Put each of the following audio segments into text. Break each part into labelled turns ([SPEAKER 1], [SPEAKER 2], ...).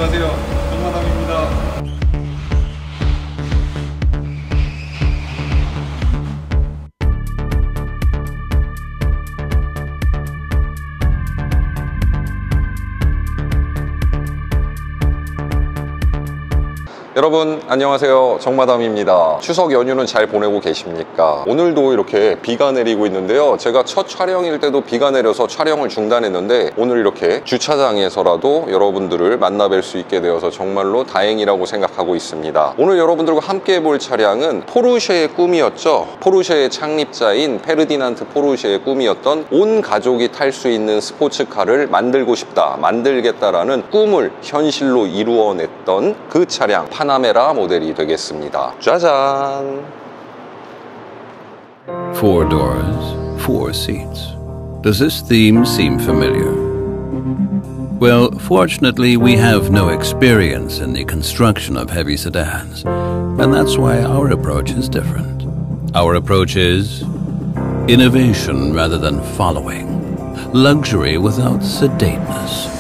[SPEAKER 1] 안녕하세요, 정마담입니다.
[SPEAKER 2] 여러분 안녕하세요, 정마담입니다. 추석 연휴는 잘 보내고 계십니까? 오늘도 이렇게 비가 내리고 있는데요, 제가 첫 촬영일 때도 비가 내려서 촬영을 중단했는데 오늘 이렇게 주차장에서라도 여러분들을 만나 뵐 수 있게 되어서 정말로 다행이라고 생각하고 있습니다. 오늘 여러분들과 함께 볼 차량은 포르쉐의 꿈이었죠. 포르쉐의 창립자인 페르디난트 포르쉐의 꿈이었던 온 가족이 탈 수 있는 스포츠카를 만들고 싶다, 만들겠다라는 꿈을 현실로 이루어냈던 그 차량 파나메라 모델이 되겠습니다. 짜잔!
[SPEAKER 3] 4 doors, 4 seats. Does this theme seem familiar? Well, fortunately, we have no experience in the construction of heavy sedans, and that's why our approach is different. Our approach is innovation rather than following, luxury without sedateness.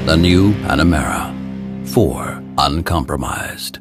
[SPEAKER 3] The new Panamera, 4 uncompromised.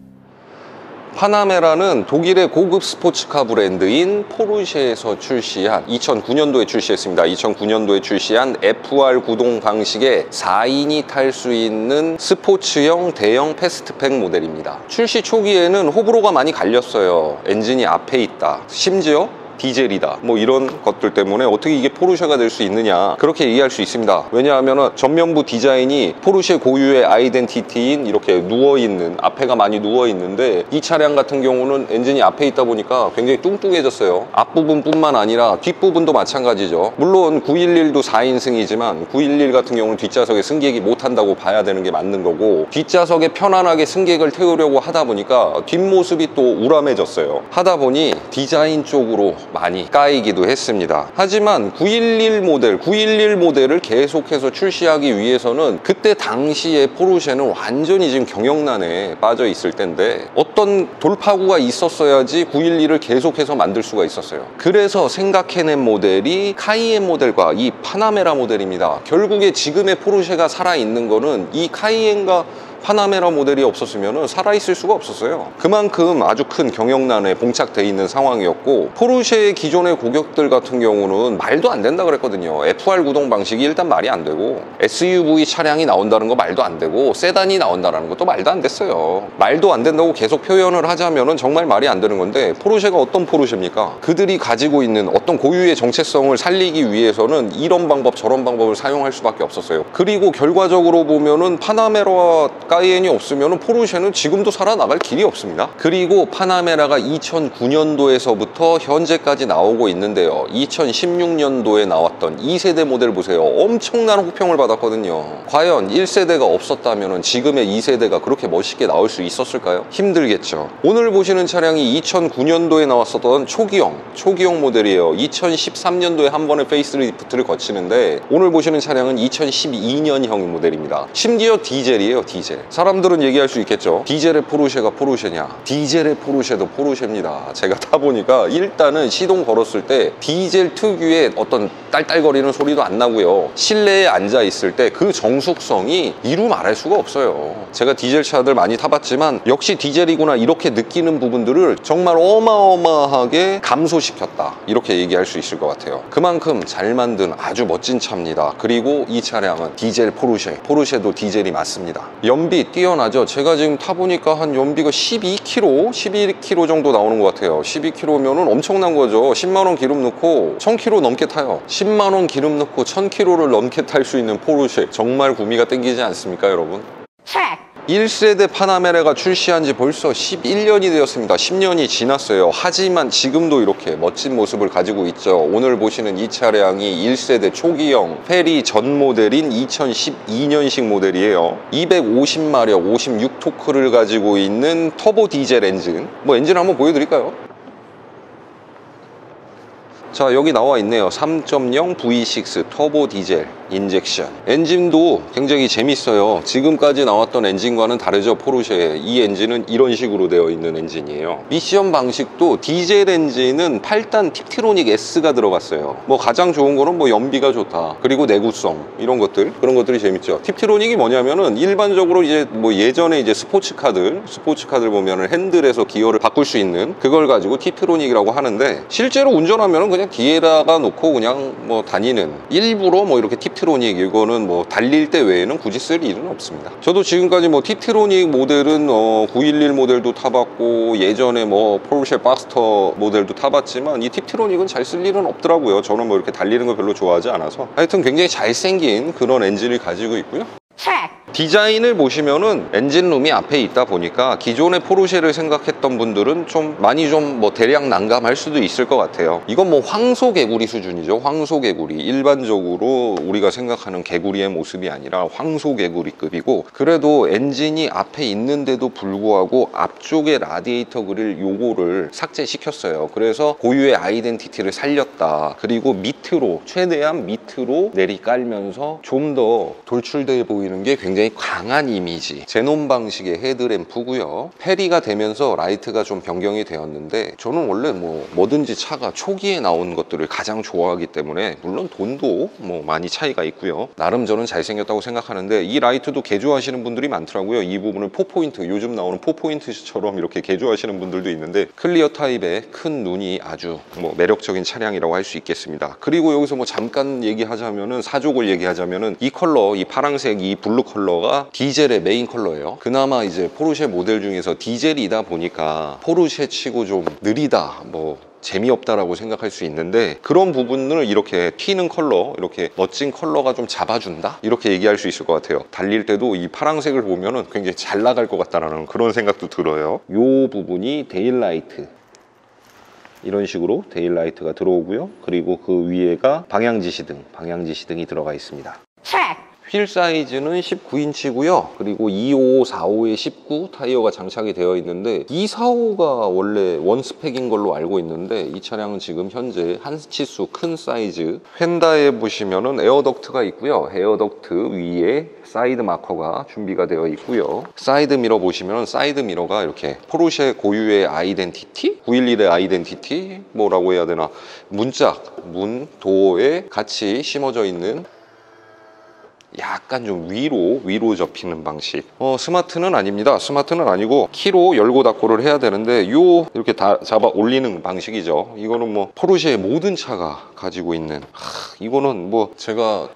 [SPEAKER 2] 파나메라는 독일의 고급 스포츠카 브랜드인 포르쉐에서 출시한 2009년도에 출시했습니다. 2009년도에 출시한 FR 구동 방식의 4인이 탈 수 있는 스포츠형 대형 패스트팩 모델입니다. 출시 초기에는 호불호가 많이 갈렸어요. 엔진이 앞에 있다, 심지어 디젤이다, 뭐 이런 것들 때문에 어떻게 이게 포르쉐가 될 수 있느냐, 그렇게 얘기할 수 있습니다. 왜냐하면 전면부 디자인이 포르쉐 고유의 아이덴티티인 이렇게 누워있는, 앞에가 많이 누워있는데 이 차량 같은 경우는 엔진이 앞에 있다 보니까 굉장히 뚱뚱해졌어요. 앞부분 뿐만 아니라 뒷부분도 마찬가지죠. 물론 911도 4인승이지만 911 같은 경우는 뒷좌석에 승객이 못한다고 봐야 되는 게 맞는 거고, 뒷좌석에 편안하게 승객을 태우려고 하다 보니까 뒷모습이 또 우람해졌어요. 하다 보니 디자인 쪽으로 많이 까이기도 했습니다. 하지만 911 모델을 계속해서 출시하기 위해서는 그때 당시에 포르쉐는 완전히 지금 경영난에 빠져 있을 텐데 어떤 돌파구가 있었어야지 911을 계속해서 만들 수가 있었어요. 그래서 생각해낸 모델이 카이엔 모델과 이 파나메라 모델입니다. 결국에 지금의 포르쉐가 살아있는 거는 이 카이엔과 파나메라 모델이 없었으면 살아있을 수가 없었어요. 그만큼 아주 큰 경영난에 봉착돼 있는 상황이었고, 포르쉐의 기존의 고객들 같은 경우는 말도 안 된다 그랬거든요. FR 구동 방식이 일단 말이 안 되고, SUV 차량이 나온다는 거 말도 안 되고, 세단이 나온다는 것도 말도 안 됐어요. 말도 안 된다고 계속 표현을 하자면 정말 말이 안 되는 건데, 포르쉐가 어떤 포르쉐입니까? 그들이 가지고 있는 어떤 고유의 정체성을 살리기 위해서는 이런 방법 저런 방법을 사용할 수밖에 없었어요. 그리고 결과적으로 보면은 파나메라와 카이엔이 없으면 포르쉐는 지금도 살아나갈 길이 없습니다. 그리고 파나메라가 2009년도에서부터 현재까지 나오고 있는데요, 2016년도에 나왔던 2세대 모델 보세요. 엄청난 호평을 받았거든요. 과연 1세대가 없었다면 지금의 2세대가 그렇게 멋있게 나올 수 있었을까요? 힘들겠죠. 오늘 보시는 차량이 2009년도에 나왔었던 초기형 모델이에요. 2013년도에 한 번의 페이스리프트를 거치는데 오늘 보시는 차량은 2012년형 모델입니다. 심지어 디젤이에요, 디젤. 사람들은 얘기할 수 있겠죠. 디젤의 포르쉐가 포르쉐냐? 디젤의 포르쉐도 포르쉐입니다. 제가 타보니까 일단은 시동 걸었을 때 디젤 특유의 어떤 딸딸거리는 소리도 안 나고요. 실내에 앉아 있을 때 그 정숙성이 이루 말할 수가 없어요. 제가 디젤 차들 많이 타봤지만 역시 디젤이구나 이렇게 느끼는 부분들을 정말 어마어마하게 감소시켰다, 이렇게 얘기할 수 있을 것 같아요. 그만큼 잘 만든 아주 멋진 차입니다. 그리고 이 차량은 디젤 포르쉐도 디젤이 맞습니다. 연비 뛰어나죠. 제가 지금 타보니까 한 연비가 11km 정도 나오는 것 같아요. 12km면은 엄청난 거죠. 10만원 기름 넣고 1000km 넘게 타요. 10만원 기름 넣고 1000km를 넘게 탈 수 있는 포르쉐, 정말 구미가 땡기지 않습니까, 여러분? 1세대 파나메라가 출시한 지 벌써 11년이 되었습니다. 10년이 지났어요. 하지만 지금도 이렇게 멋진 모습을 가지고 있죠. 오늘 보시는 이 차량이 1세대 초기형 페리 전 모델인 2012년식 모델이에요. 250마력 56토크를 가지고 있는 터보 디젤 엔진. 엔진 한번 보여드릴까요? 자, 여기 나와 있네요. 3.0 V6 터보 디젤 인젝션. 엔진도 굉장히 재밌어요. 지금까지 나왔던 엔진과는 다르죠. 포르쉐 이 엔진은 이런 식으로 되어 있는 엔진이에요. 미션 방식도 디젤 엔진은 8단 팁트로닉 S가 들어갔어요. 뭐 가장 좋은 거는 뭐 연비가 좋다, 그리고 내구성, 이런 것들, 그런 것들이 재밌죠. 팁트로닉이 뭐냐면은 일반적으로 이제 뭐 예전에 이제 스포츠카들 보면은 핸들에서 기어를 바꿀 수 있는 그걸 가지고 팁트로닉이라고 하는데, 실제로 운전하면은 그냥 뒤에다가 놓고 그냥 뭐 다니는, 일부러 뭐 이렇게 팁트로닉, 이거는 뭐 달릴 때 외에는 굳이 쓸 일은 없습니다. 저도 지금까지 뭐 팁트로닉 모델은 911 모델도 타봤고, 예전에 뭐 포르쉐 박스터 모델도 타봤지만 이 팁트로닉은 잘 쓸 일은 없더라고요. 저는 뭐 이렇게 달리는 거 별로 좋아하지 않아서. 하여튼 굉장히 잘생긴 그런 엔진을 가지고 있고요. 디자인을 보시면은 엔진룸이 앞에 있다 보니까 기존의 포르쉐를 생각했던 분들은 좀 많이 좀 뭐 대략 난감할 수도 있을 것 같아요. 이건 뭐 황소개구리 수준이죠. 황소개구리. 일반적으로 우리가 생각하는 개구리의 모습이 아니라 황소개구리급이고, 그래도 엔진이 앞에 있는데도 불구하고 앞쪽에 라디에이터 그릴 요거를 삭제시켰어요. 그래서 고유의 아이덴티티를 살렸다. 그리고 밑으로, 최대한 밑으로 내리 깔면서 좀 더 돌출돼 보이는 게 굉장히 강한 이미지. 제논 방식의 헤드램프고요. 페리가 되면서 라이트가 좀 변경이 되었는데, 저는 원래 뭐든지 차가 초기에 나온 것들을 가장 좋아하기 때문에, 물론 돈도 뭐 많이 차이가 있고요. 나름 저는 잘생겼다고 생각하는데, 이 라이트도 개조하시는 분들이 많더라고요. 이 부분을 4포인트, 요즘 나오는 4포인트처럼 이렇게 개조하시는 분들도 있는데, 클리어 타입의 큰 눈이 아주 뭐 매력적인 차량이라고 할 수 있겠습니다. 그리고 여기서 뭐 잠깐 얘기하자면은, 사족을 얘기하자면은, 이 컬러, 이 파란색, 이 블루 컬러가 디젤의 메인 컬러예요. 그나마 이제 포르쉐 모델 중에서 디젤이다 보니까 포르쉐 치고 좀 느리다, 뭐 재미없다라고 생각할 수 있는데, 그런 부분을 이렇게 튀는 컬러, 이렇게 멋진 컬러가 좀 잡아준다? 이렇게 얘기할 수 있을 것 같아요. 달릴 때도 이 파란색을 보면은 굉장히 잘 나갈 것 같다는 그런 생각도 들어요. 이 부분이 데일라이트, 이런 식으로 데일라이트가 들어오고요. 그리고 그 위에가 방향지시등이 들어가 있습니다. 휠 사이즈는 19인치고요. 그리고 255, 45에 19 타이어가 장착이 되어 있는데, 245가 원래 원스펙인 걸로 알고 있는데, 이 차량은 지금 현재 한 치수 큰 사이즈. 휀다에 보시면은 에어덕트가 있고요. 에어덕트 위에 사이드 마커가 준비가 되어 있고요. 사이드 미러 보시면 사이드 미러가 이렇게 포르쉐 고유의 아이덴티티, 911의 아이덴티티, 뭐라고 해야 되나, 문짝, 문, 도어에 같이 심어져 있는, 약간 좀 위로 접히는 방식. 스마트는 아닙니다. 스마트는 아니고 키로 열고 닫고를 해야 되는데, 이렇게 다 잡아 올리는 방식이죠. 이거는 뭐 포르쉐의 모든 차가 가지고 있는, 이거는 뭐 제가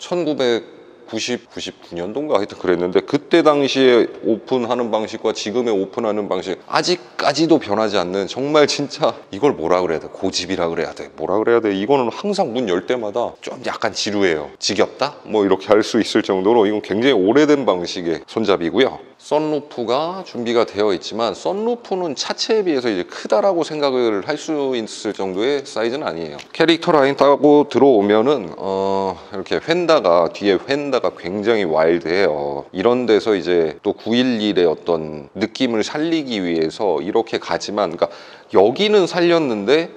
[SPEAKER 2] 99년도인가 하여튼 그랬는데, 그때 당시에 오픈하는 방식과 지금의 오픈하는 방식 아직까지도 변하지 않는, 정말 진짜 이걸 뭐라 그래야 돼? 고집이라 그래야 돼? 뭐라 그래야 돼? 이거는 항상 문 열 때마다 좀 약간 지루해요. 지겹다? 뭐 이렇게 할 수 있을 정도로 이건 굉장히 오래된 방식의 손잡이고요. 썬루프가 준비가 되어 있지만, 썬루프는 차체에 비해서 이제 크다라고 생각을 할 수 있을 정도의 사이즈는 아니에요. 캐릭터 라인 타고 들어오면은 이렇게 뒤에 휀다가 굉장히 와일드해요. 이런 데서 이제 또 911의 어떤 느낌을 살리기 위해서 이렇게 가지만, 그러니까 여기는 살렸는데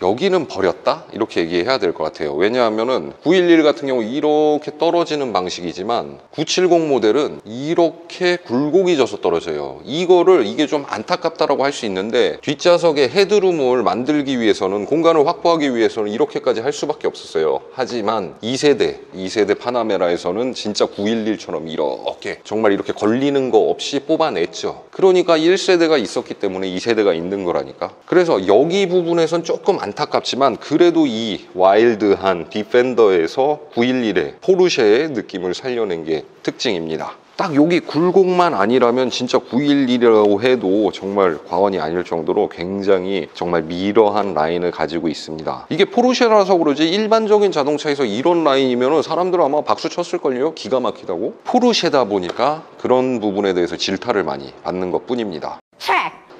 [SPEAKER 2] 여기는 버렸다? 이렇게 얘기해야 될 것 같아요. 왜냐하면은 911 같은 경우 이렇게 떨어지는 방식이지만, 970 모델은 이렇게 굴곡이 져서 떨어져요. 이게 좀 안타깝다라고 할 수 있는데, 뒷좌석에 헤드룸을 만들기 위해서는, 공간을 확보하기 위해서는 이렇게까지 할 수밖에 없었어요. 하지만 2세대 파나메라에서는 진짜 911처럼 이렇게 정말 이렇게 걸리는 거 없이 뽑아냈죠. 그러니까 1세대가 있었기 때문에 2세대가 있는 거라니까. 그래서 여기 부분에선 조금 안타깝지만, 그래도 이 와일드한 디펜더에서 911의 포르쉐의 느낌을 살려낸 게 특징입니다. 딱 여기 굴곡만 아니라면 진짜 911이라고 해도 정말 과언이 아닐 정도로 굉장히 정말 미러한 라인을 가지고 있습니다. 이게 포르쉐라서 그러지, 일반적인 자동차에서 이런 라인이면 사람들은 아마 박수 쳤을걸요? 기가 막히다고. 포르쉐다 보니까 그런 부분에 대해서 질타를 많이 받는 것 뿐입니다.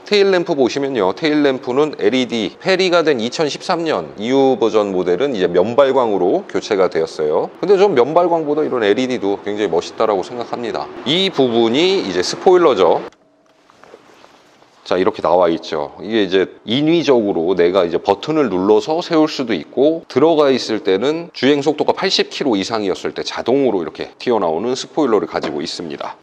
[SPEAKER 2] 테일램프 보시면요, 테일램프는 LED 페리가 된 2013년 이후 버전 모델은 이제 면발광으로 교체가 되었어요. 근데 전 면발광보다 이런 LED도 굉장히 멋있다라고 생각합니다. 이 부분이 이제 스포일러죠. 자, 이렇게 나와 있죠. 이게 이제 인위적으로 내가 이제 버튼을 눌러서 세울 수도 있고, 들어가 있을 때는 주행 속도가 80km 이상이었을 때 자동으로 이렇게 튀어나오는 스포일러를 가지고 있습니다.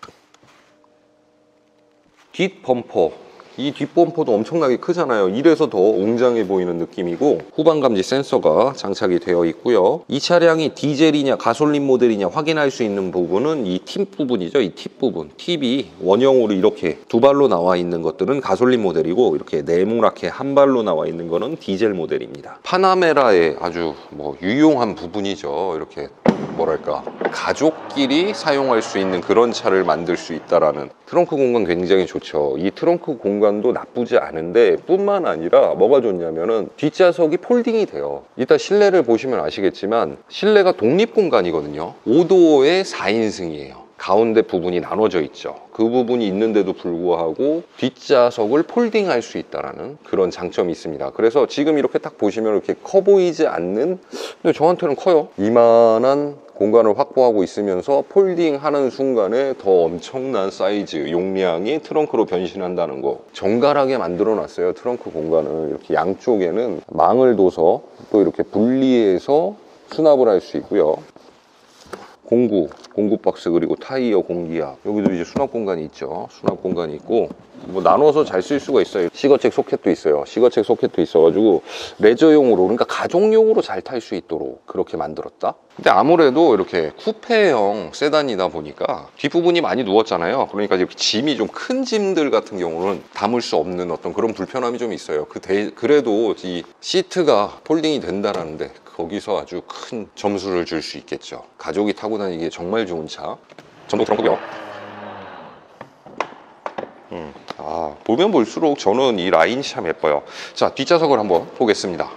[SPEAKER 2] 뒷 범퍼, 이 뒷범퍼도 엄청나게 크잖아요. 이래서 더 웅장해 보이는 느낌이고, 후방 감지 센서가 장착이 되어 있고요. 이 차량이 디젤이냐 가솔린 모델이냐 확인할 수 있는 부분은 이 팁 부분이죠. 이 팁 부분, 팁이 원형으로 이렇게 두 발로 나와 있는 것들은 가솔린 모델이고, 이렇게 네모나게 한 발로 나와 있는 거는 디젤 모델입니다. 파나메라의 아주 유용한 부분이죠. 이렇게 뭐랄까, 가족끼리 사용할 수 있는 그런 차를 만들 수 있다라는. 트렁크 공간 굉장히 좋죠. 이 트렁크 공간도 나쁘지 않은데, 뿐만 아니라 뭐가 좋냐면은 뒷좌석이 폴딩이 돼요. 이따 실내를 보시면 아시겠지만 실내가 독립 공간이거든요. 5도어의 4인승이에요. 가운데 부분이 나눠져 있죠. 그 부분이 있는데도 불구하고 뒷좌석을 폴딩할 수 있다는 그런 장점이 있습니다. 그래서 지금 이렇게 딱 보시면 이렇게 커 보이지 않는, 근데 저한테는 커요. 이만한 공간을 확보하고 있으면서 폴딩하는 순간에 더 엄청난 사이즈, 용량이 트렁크로 변신한다는 거. 정갈하게 만들어 놨어요. 트렁크 공간을 이렇게 양쪽에는 망을 둬서 또 이렇게 분리해서 수납을 할 수 있고요. 공구 박스, 그리고 타이어 공기압, 여기도 이제 수납 공간이 있죠. 수납 공간이 있고, 나눠서 잘 쓸 수가 있어요. 시거책 소켓도 있어요. 시거책 소켓도 있어가지고 레저용으로, 그러니까 가족용으로 잘 탈 수 있도록 그렇게 만들었다. 근데 아무래도 이렇게 쿠페형 세단이다 보니까 뒷부분이 많이 누웠잖아요. 그러니까 이렇게 짐이 좀 큰 짐들 같은 경우는 담을 수 없는 어떤 그런 불편함이 좀 있어요. 그래도 이 시트가 폴딩이 된다라는데 거기서 아주 큰 점수를 줄 수 있겠죠. 가족이 타고 다니기에 정말 좋은 차. 전동 트렁크고요. 보면 볼수록 저는 이 라인이 참 예뻐요. 자, 뒷좌석을 한번 보겠습니다.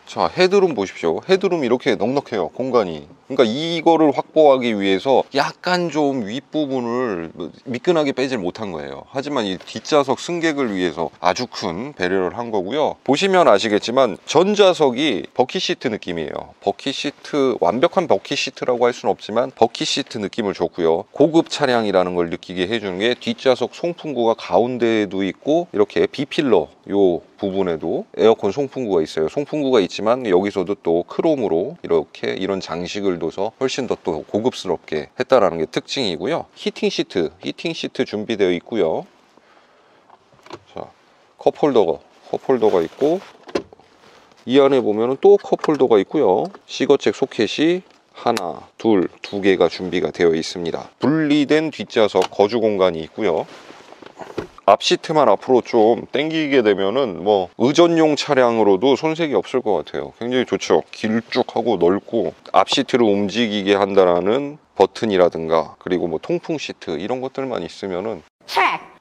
[SPEAKER 2] 자, 헤드룸 보십시오. 헤드룸 이렇게 넉넉해요, 공간이. 그러니까 이거를 확보하기 위해서 약간 좀 윗부분을 미끈하게 빼질 못한 거예요. 하지만 이 뒷좌석 승객을 위해서 아주 큰 배려를 한 거고요. 보시면 아시겠지만 전좌석이 버킷시트 느낌이에요. 버킷시트, 완벽한 버킷시트라고 할 수는 없지만 버킷시트 느낌을 줬고요. 고급 차량이라는 걸 느끼게 해주는 게 뒷좌석 송풍구가 가운데에도 있고, 이렇게 B필러 요 부분에도 에어컨 송풍구가 있어요. 송풍구가 있지만 여기서도 또 크롬으로 이렇게 이런 장식을 둬서 훨씬 더 또 고급스럽게 했다라는 게 특징이고요. 히팅 시트 준비되어 있고요. 자, 컵홀더가 있고, 이 안에 보면은 또 컵홀더가 있고요. 시거책 소켓이 하나, 두 개가 준비가 되어 있습니다. 분리된 뒷좌석 거주 공간이 있고요. 앞 시트만 앞으로 좀 당기게 되면은 의전용 차량으로도 손색이 없을 것 같아요. 굉장히 좋죠. 길쭉하고 넓고, 앞 시트를 움직이게 한다라는 버튼이라든가, 그리고 통풍 시트 이런 것들만 있으면은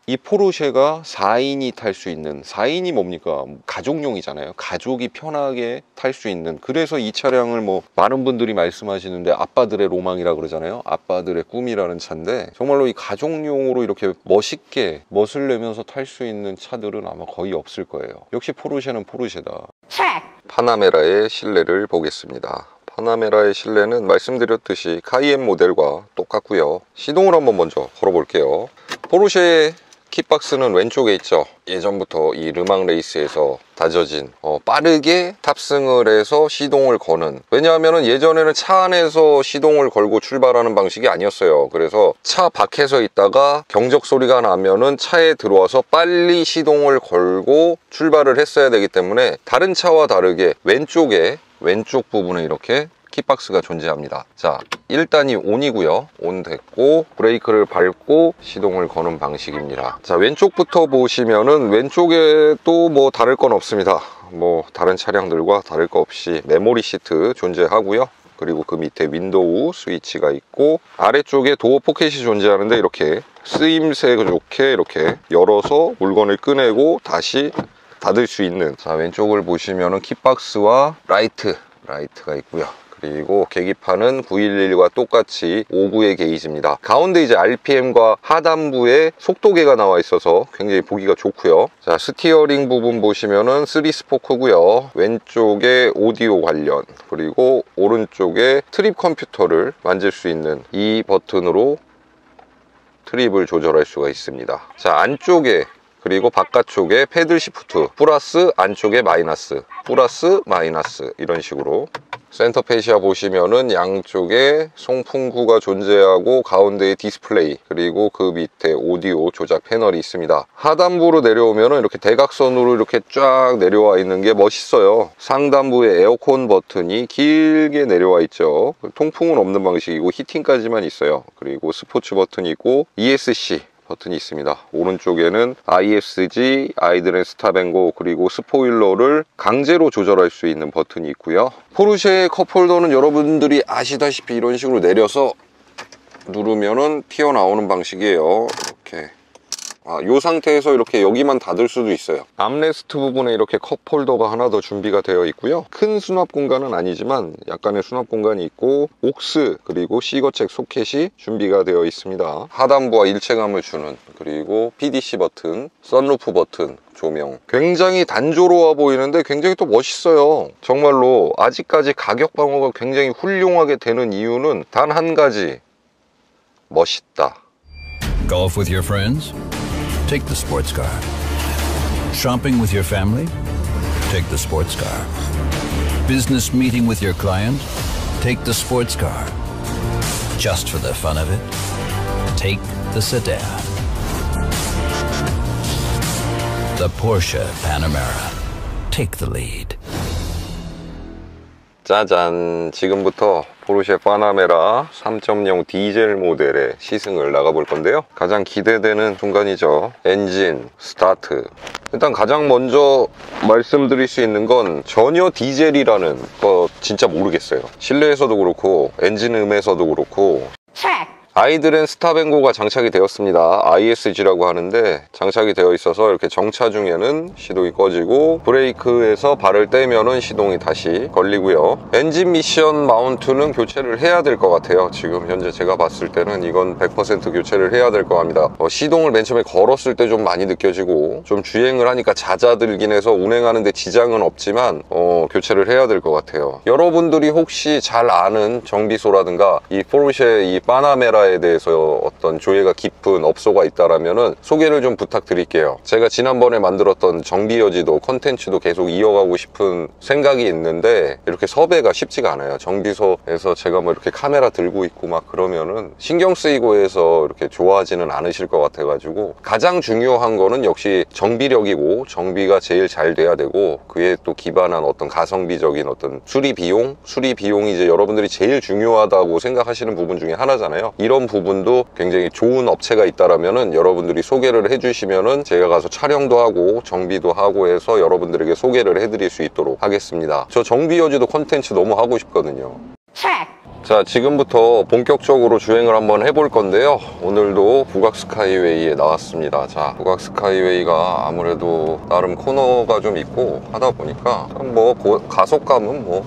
[SPEAKER 2] 이 포르쉐가 4인이 탈 수 있는, 4인이 뭡니까? 가족용이잖아요. 가족이 편하게 탈 수 있는. 그래서 이 차량을 많은 분들이 말씀하시는데 아빠들의 로망이라 그러잖아요. 아빠들의 꿈이라는 차인데, 정말로 이 가족용으로 이렇게 멋있게 멋을 내면서 탈 수 있는 차들은 아마 거의 없을 거예요. 역시 포르쉐는 포르쉐다. 파나메라의 실내를 보겠습니다. 파나메라의 실내는 말씀드렸듯이 카이엔 모델과 똑같고요. 시동을 한번 먼저 걸어볼게요. 포르쉐의 킥박스는 왼쪽에 있죠. 예전부터 이 르망 레이스에서 다져진 빠르게 탑승을 해서 시동을 거는, 왜냐하면 예전에는 차 안에서 시동을 걸고 출발하는 방식이 아니었어요. 그래서 차 밖에서 있다가 경적 소리가 나면은 차에 들어와서 빨리 시동을 걸고 출발을 했어야 되기 때문에 다른 차와 다르게 왼쪽 부분에 이렇게 킥박스가 존재합니다. 자, 1단이 온이고요. 온 됐고, 브레이크를 밟고 시동을 거는 방식입니다. 자, 왼쪽부터 보시면은 왼쪽에도 다를 건 없습니다. 다른 차량들과 다를 거 없이 메모리 시트 존재하고요. 그리고 그 밑에 윈도우 스위치가 있고, 아래쪽에 도어 포켓이 존재하는데 이렇게 쓰임새 좋게 이렇게 열어서 물건을 꺼내고 다시 닫을 수 있는. 자, 왼쪽을 보시면은 킥박스와 라이트가 있고요. 그리고 계기판은 911과 똑같이 59의 게이지입니다. 가운데 이제 RPM과 하단부에 속도계가 나와 있어서 굉장히 보기가 좋고요. 자, 스티어링 부분 보시면은 3스포크고요. 왼쪽에 오디오 관련, 그리고 오른쪽에 트립 컴퓨터를 만질 수 있는 이 버튼으로 트립을 조절할 수가 있습니다. 자, 안쪽에 그리고 바깥쪽에 패들 시프트, 플러스 안쪽에 마이너스, 플러스 마이너스, 이런 식으로. 센터 페시아 보시면은 양쪽에 송풍구가 존재하고 가운데에 디스플레이, 그리고 그 밑에 오디오 조작 패널이 있습니다. 하단부로 내려오면은 이렇게 대각선으로 이렇게 쫙 내려와 있는 게 멋있어요. 상단부에 에어컨 버튼이 길게 내려와 있죠. 통풍은 없는 방식이고 히팅까지만 있어요. 그리고 스포츠 버튼이 있고 ESC 버튼이 있습니다. 오른쪽에는 ISG, 아이들의 스탑앤고, 그리고 스포일러를 강제로 조절할 수 있는 버튼이 있고요. 포르쉐의 컵홀더는 여러분들이 아시다시피 이런 식으로 내려서 누르면은 튀어나오는 방식이에요. 이렇게. 이 상태에서 이렇게 여기만 닫을 수도 있어요. 암레스트 부분에 이렇게 컵홀더가 하나 더 준비가 되어 있고요. 큰 수납 공간은 아니지만 약간의 수납 공간이 있고, 옥스 그리고 시거잭 소켓이 준비가 되어 있습니다. 하단부와 일체감을 주는, 그리고 PDC 버튼, 선루프 버튼, 조명. 굉장히 단조로워 보이는데 굉장히 또 멋있어요. 정말로 아직까지 가격 방어가 굉장히 훌륭하게 되는 이유는 단 한 가지, 멋있다.
[SPEAKER 3] Golf with your friends? Take the sports car. Shopping with your family? Take the sports car. Business meeting with your client? Take the sports car. Just for the fun of it? Take the sedan. The Porsche Panamera. Take the lead.
[SPEAKER 2] 짜잔, 지금부터 포르쉐 파나메라 3.0 디젤 모델의 시승을 나가볼 건데요. 가장 기대되는 순간이죠. 엔진 스타트. 일단 가장 먼저 말씀드릴 수 있는 건 전혀 디젤이라는 거 진짜 모르겠어요. 실내에서도 그렇고 엔진음에서도 그렇고. 아이들은 스탑앤고가 장착이 되었습니다. ISG라고 하는데 장착이 되어 있어서 이렇게 정차 중에는 시동이 꺼지고, 브레이크에서 발을 떼면은 시동이 다시 걸리고요. 엔진 미션 마운트는 교체를 해야 될 것 같아요. 지금 현재 제가 봤을 때는 이건 100% 교체를 해야 될 것 같습니다. 시동을 맨 처음에 걸었을 때 좀 많이 느껴지고, 좀 주행을 하니까 잦아들긴 해서 운행하는데 지장은 없지만 교체를 해야 될 것 같아요. 여러분들이 혹시 잘 아는 정비소라든가 이 포르쉐 이 파나메라 에 대해서 어떤 조예가 깊은 업소가 있다라면은 소개를 좀 부탁드릴게요. 제가 지난번에 만들었던 정비여지도 컨텐츠도 계속 이어가고 싶은 생각이 있는데 이렇게 섭외가 쉽지가 않아요. 정비소에서 제가 뭐 이렇게 카메라 들고 있고 막 그러면은 신경 쓰이고 해서 이렇게 좋아하지는 않으실 것 같아가지고, 가장 중요한 거는 역시 정비력이고, 정비가 제일 잘 돼야 되고, 그에 또 기반한 어떤 가성비적인 어떤 수리 비용이 이제 여러분들이 제일 중요하다고 생각하시는 부분 중에 하나잖아요. 이런 부분도 굉장히 좋은 업체가 있다라면은 여러분들이 소개를 해주시면은 제가 가서 촬영도 하고 정비도 하고 해서 여러분들에게 소개를 해드릴 수 있도록 하겠습니다. 저 정비여지도 콘텐츠 너무 하고 싶거든요. 자, 지금부터 본격적으로 주행을 한번 해볼 건데요. 오늘도 북악스카이웨이에 나왔습니다. 자, 북악스카이웨이가 아무래도 나름 코너가 좀 있고 하다 보니까 뭐 가속감은 뭐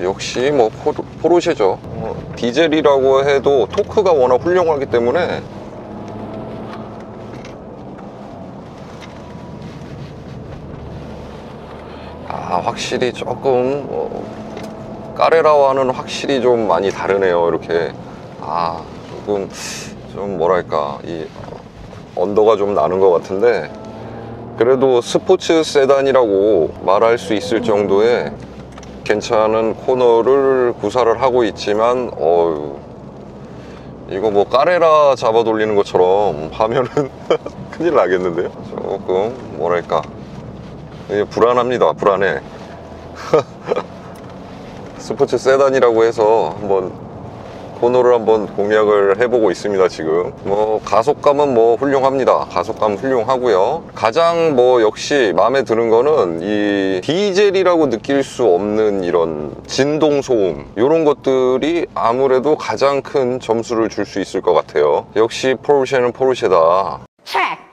[SPEAKER 2] 역시 뭐 포르쉐죠. 디젤이라고 해도 토크가 워낙 훌륭하기 때문에 확실히 조금 까레라와는 확실히 좀 많이 다르네요. 이렇게 조금 좀 뭐랄까 이 언더가 좀 나는 것 같은데, 그래도 스포츠 세단이라고 말할 수 있을 정도의 괜찮은 코너를 구사를 하고 있지만, 이거 뭐 까레라 잡아 돌리는 것처럼 하면은 큰일 나겠는데요. 조금 뭐랄까 불안합니다. 불안해. 스포츠 세단이라고 해서 한번 코너를 한번 공략을 해보고 있습니다. 지금 뭐 가속감은 뭐 훌륭합니다. 가속감 훌륭하고요. 가장 뭐 역시 마음에 드는 거는 이 디젤이라고 느낄 수 없는 이런 진동 소음, 이런 것들이 아무래도 가장 큰 점수를 줄 수 있을 것 같아요. 역시 포르쉐는 포르쉐다.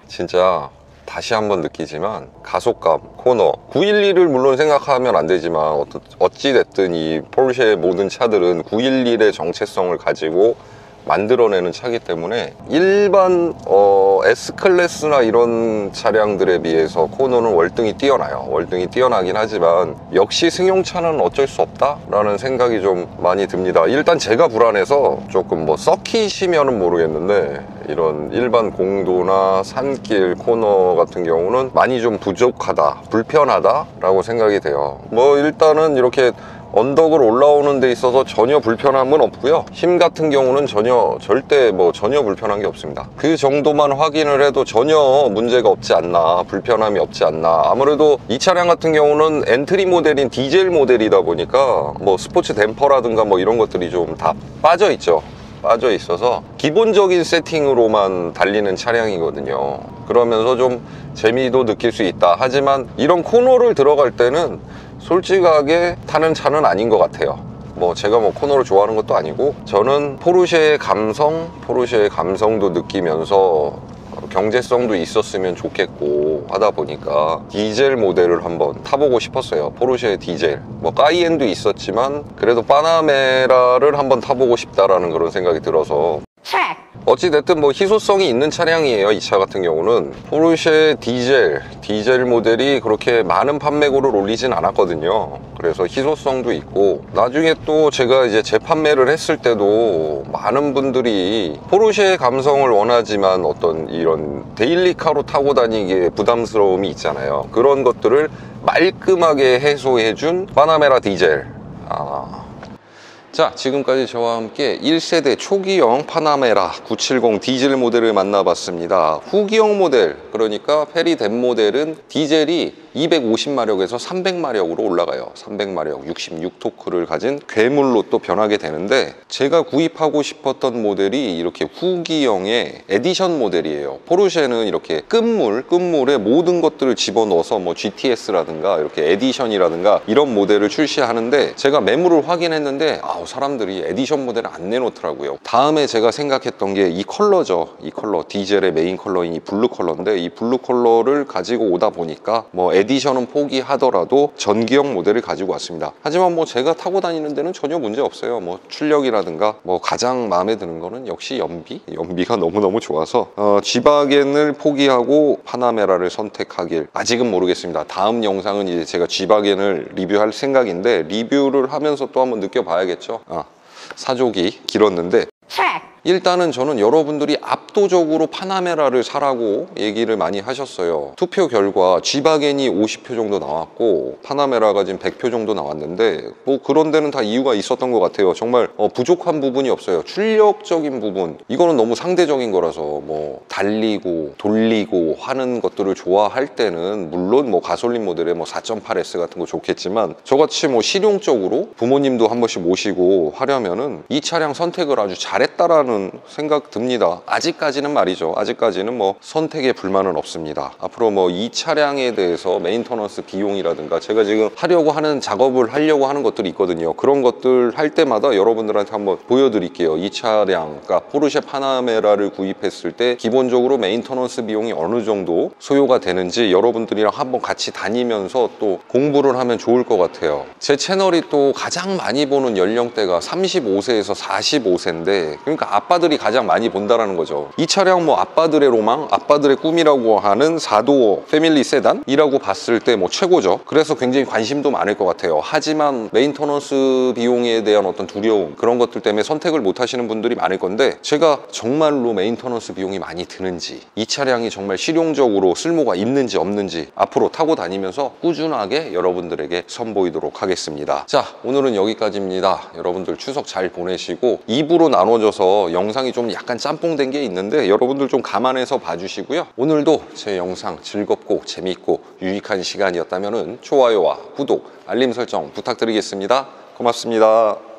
[SPEAKER 2] 진짜 다시 한번 느끼지만 가속감, 코너 911을 물론 생각하면 안 되지만 어찌됐든 이 포르쉐의 모든 차들은 911의 정체성을 가지고 만들어내는 차기 때문에 일반 S클래스나 이런 차량들에 비해서 코너는 월등히 뛰어나요. 월등히 뛰어나긴 하지만 역시 승용차는 어쩔 수 없다라는 생각이 좀 많이 듭니다. 일단 제가 불안해서 조금 뭐 서킷이면은 모르겠는데 이런 일반 공도나 산길 코너 같은 경우는 많이 좀 부족하다, 불편하다라고 생각이 돼요. 뭐 일단은 이렇게 언덕을 올라오는 데 있어서 전혀 불편함은 없고요. 힘 같은 경우는 절대 전혀 불편한 게 없습니다. 그 정도만 확인을 해도 전혀 문제가 없지 않나, 불편함이 없지 않나. 아무래도 이 차량 같은 경우는 엔트리 모델인 디젤 모델이다 보니까 뭐 스포츠 댐퍼라든가 뭐 이런 것들이 좀 다 빠져 있죠. 빠져 있어서 기본적인 세팅으로만 달리는 차량이거든요. 그러면서 좀 재미도 느낄 수 있다. 하지만 이런 코너를 들어갈 때는 솔직하게 타는 차는 아닌 것 같아요. 제가 코너를 좋아하는 것도 아니고 저는 포르쉐의 감성도 느끼면서 경제성도 있었으면 좋겠고 하다 보니까 디젤 모델을 한번 타보고 싶었어요. 포르쉐의 디젤. 까이엔도 있었지만 그래도 파나메라를 한번 타보고 싶다라는 그런 생각이 들어서 어찌됐든 희소성이 있는 차량이에요. 이 차 같은 경우는 포르쉐 디젤 모델이 그렇게 많은 판매고를 올리진 않았거든요. 그래서 희소성도 있고 나중에 또 제가 이제 재판매를 했을 때도 많은 분들이 포르쉐의 감성을 원하지만 어떤 이런 데일리카로 타고 다니기에 부담스러움이 있잖아요. 그런 것들을 말끔하게 해소해준 파나메라 디젤. 자, 지금까지 저와 함께 1세대 초기형 파나메라 970 디젤 모델을 만나봤습니다. 후기형 모델, 그러니까 페리덴 모델은 디젤이 250마력에서 300마력으로 올라가요. 300마력, 66토크를 가진 괴물로 또 변하게 되는데 제가 구입하고 싶었던 모델이 이렇게 후기형의 에디션 모델이에요. 포르쉐는 이렇게 끝물에 모든 것들을 집어넣어서 GTS라든가 이렇게 에디션이라든가 이런 모델을 출시하는데 제가 매물을 확인했는데 사람들이 에디션 모델을 안 내놓더라고요. 다음에 제가 생각했던 게 이 컬러죠. 이 컬러, 디젤의 메인 컬러인 이 블루 컬러인데 이 블루 컬러를 가지고 오다 보니까 에디션은 포기하더라도 전기형 모델을 가지고 왔습니다. 하지만 제가 타고 다니는 데는 전혀 문제 없어요. 출력이라든가 가장 마음에 드는 거는 역시 연비가 너무너무 좋아서 G바겐을 포기하고 파나메라를 선택하길 아직은 모르겠습니다. 다음 영상은 이제 제가 G바겐을 리뷰할 생각인데 리뷰를 하면서 또 한번 느껴봐야겠죠. 사족이 길었는데 일단은 저는 여러분들이 압도적으로 파나메라를 사라고 얘기를 많이 하셨어요. 투표 결과 G바겐이 50표 정도 나왔고 파나메라가 지금 100표 정도 나왔는데 그런 데는 다 이유가 있었던 것 같아요. 정말 부족한 부분이 없어요. 출력적인 부분, 이거는 너무 상대적인 거라서 달리고 돌리고 하는 것들을 좋아할 때는 물론 가솔린 모델의 4.8S 같은 거 좋겠지만 저같이 실용적으로 부모님도 한 번씩 모시고 하려면은 이 차량 선택을 아주 잘했다라는 생각 듭니다. 아직까지는 말이죠. 아직까지는 선택에 불만은 없습니다. 앞으로 이 차량에 대해서 메인터넌스 비용이라든가 제가 지금 작업을 하려고 하는 것들이 있거든요. 그런 것들 할 때마다 여러분들한테 한번 보여드릴게요. 이 차량, 그러니까 포르쉐 파나메라를 구입했을 때 기본적으로 메인터넌스 비용이 어느 정도 소요가 되는지 여러분들이랑 한번 같이 다니면서 또 공부를 하면 좋을 것 같아요. 제 채널이 또 가장 많이 보는 연령대가 35세에서 45세인데 그러니까 아빠들이 가장 많이 본다라는 거죠. 이 차량 아빠들의 로망, 아빠들의 꿈이라고 하는 4도어 패밀리 세단이라고 봤을 때 최고죠. 그래서 굉장히 관심도 많을 것 같아요. 하지만 메인터넌스 비용에 대한 어떤 두려움, 그런 것들 때문에 선택을 못 하시는 분들이 많을 건데 제가 정말로 메인터넌스 비용이 많이 드는지, 이 차량이 정말 실용적으로 쓸모가 있는지 없는지 앞으로 타고 다니면서 꾸준하게 여러분들에게 선보이도록 하겠습니다. 자, 오늘은 여기까지입니다. 여러분들 추석 잘 보내시고 2부로 나눠져서 영상이 좀 약간 짬뽕된 게 있는데 여러분들 좀 감안해서 봐주시고요. 오늘도 제 영상 즐겁고 재미있고 유익한 시간이었다면 좋아요와 구독, 알림 설정 부탁드리겠습니다. 고맙습니다.